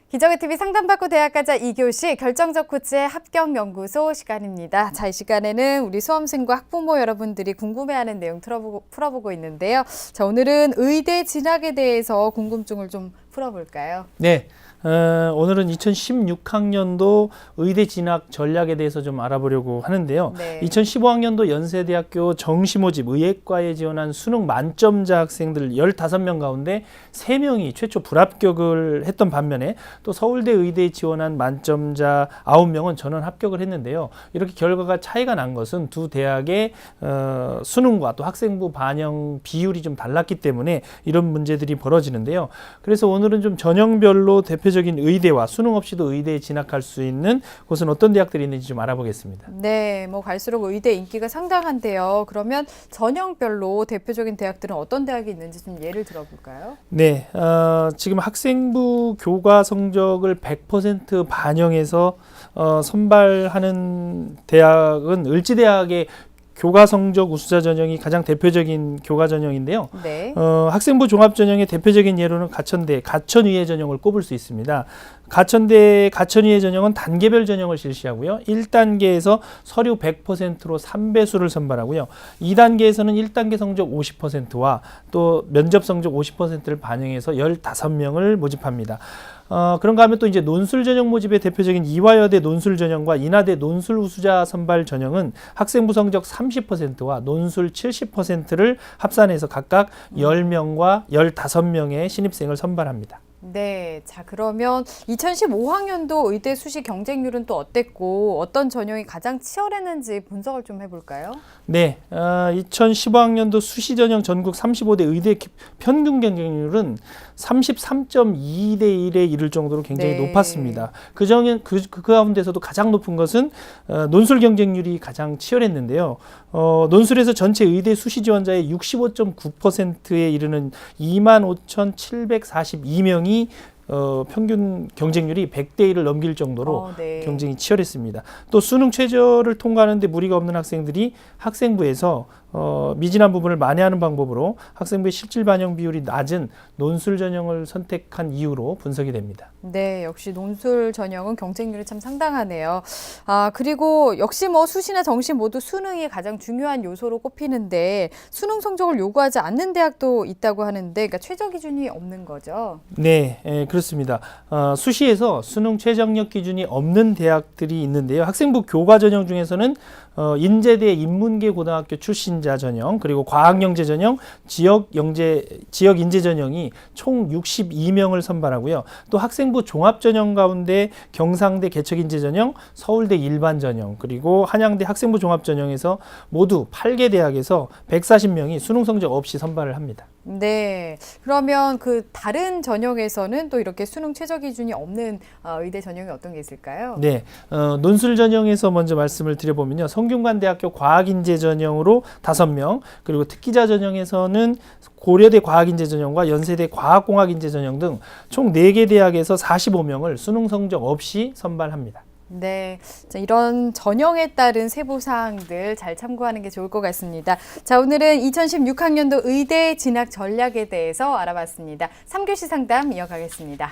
기적의 TV 상담받고 대학 가자 2교시 결정적 코치의 합격연구소 시간입니다. 자, 이 시간에는 우리 수험생과 학부모 여러분들이 궁금해하는 내용 풀어보고 있는데요. 자, 오늘은 의대 진학에 대해서 궁금증을 좀 풀어볼까요? 네. 오늘은 2016학년도 의대 진학 전략에 대해서 좀 알아보려고 하는데요. 네. 2015학년도 연세대학교 정시모집 의예과에 지원한 수능 만점자 학생들 15명 가운데 3명이 최초 불합격을 했던 반면에 또 서울대 의대에 지원한 만점자 9명은 전원 합격을 했는데요. 이렇게 결과가 차이가 난 것은 두 대학의 수능과 또 학생부 반영 비율이 좀 달랐기 때문에 이런 문제들이 벌어지는데요. 그래서 오늘은 좀 전형별로 대표적인 의대와 수능 없이도 의대에 진학할 수 있는 곳은 어떤 대학들이 있는지 좀 알아보겠습니다. 네, 뭐 갈수록 의대 인기가 상당한데요. 그러면 전형별로 대표적인 대학들은 어떤 대학이 있는지 좀 예를 들어볼까요? 네, 지금 학생부 교과 성적을 100% 반영해서 선발하는 대학은 을지대학의 교과 성적 우수자 전형이 가장 대표적인 교과 전형인데요. 네. 학생부 종합 전형의 대표적인 예로는 가천대, 가천의예 전형을 꼽을 수 있습니다. 가천대, 가천의예 전형은 단계별 전형을 실시하고요. 1단계에서 서류 100%로 3배수를 선발하고요. 2단계에서는 1단계 성적 50%와 또 면접 성적 50%를 반영해서 15명을 모집합니다. 그런가 하면 또 이제 논술 전형 모집의 대표적인 이화여대 논술 전형과 인하대 논술 우수자 선발 전형은 학생부 성적 30%와 논술 70%를 합산해서 각각 10명과 15명의 신입생을 선발합니다. 네, 자 그러면 2015학년도 의대 수시 경쟁률은 또 어땠고 어떤 전형이 가장 치열했는지 분석을 좀 해볼까요? 네, 2015학년도 수시 전형 전국 35대 의대 평균 경쟁률은 33.2대 1에 이를 정도로 굉장히 네. 높았습니다. 그 가운데서도 가장 높은 것은 논술 경쟁률이 가장 치열했는데요. 논술에서 전체 의대 수시 지원자의 65.9%에 이르는 25,742명이 평균 경쟁률이 100대 1을 넘길 정도로 네. 경쟁이 치열했습니다. 또 수능 최저를 통과하는데 무리가 없는 학생들이 학생부에서 미진한 부분을 만회하는 방법으로 학생부의 실질 반영 비율이 낮은 논술 전형을 선택한 이유로 분석이 됩니다. 네, 역시 논술 전형은 경쟁률이 참 상당하네요. 그리고 역시 뭐 수시나 정시 모두 수능이 가장 중요한 요소로 꼽히는데 수능 성적을 요구하지 않는 대학도 있다고 하는데 그러니까 최저 기준이 없는 거죠? 네, 그렇습니다. 수시에서 수능 최저학력 기준이 없는 대학들이 있는데요. 학생부 교과 전형 중에서는 인제대 인문계 고등학교 출신자 전형, 그리고 과학영재 전형, 지역 인재 전형이 총 62명을 선발하고요. 또 학생부 종합 전형 가운데 경상대 개척인재 전형, 서울대 일반 전형, 그리고 한양대 학생부 종합 전형에서 모두 8개 대학에서 140명이 수능 성적 없이 선발을 합니다. 네, 그러면 그 다른 전형에서는 또 이렇게 수능 최저 기준이 없는 의대 전형이 어떤 게 있을까요? 네, 논술 전형에서 먼저 말씀을 드려보면요. 성균관대학교 과학인재 전형으로 5명, 그리고 특기자 전형에서는 고려대 과학인재 전형과 연세대 과학공학인재 전형 등 총 4개 대학에서 45명을 수능 성적 없이 선발합니다. 네, 자, 이런 전형에 따른 세부 사항들 잘 참고하는 게 좋을 것 같습니다. 자, 오늘은 2016학년도 의대 진학 전략에 대해서 알아봤습니다. 3교시 상담 이어가겠습니다.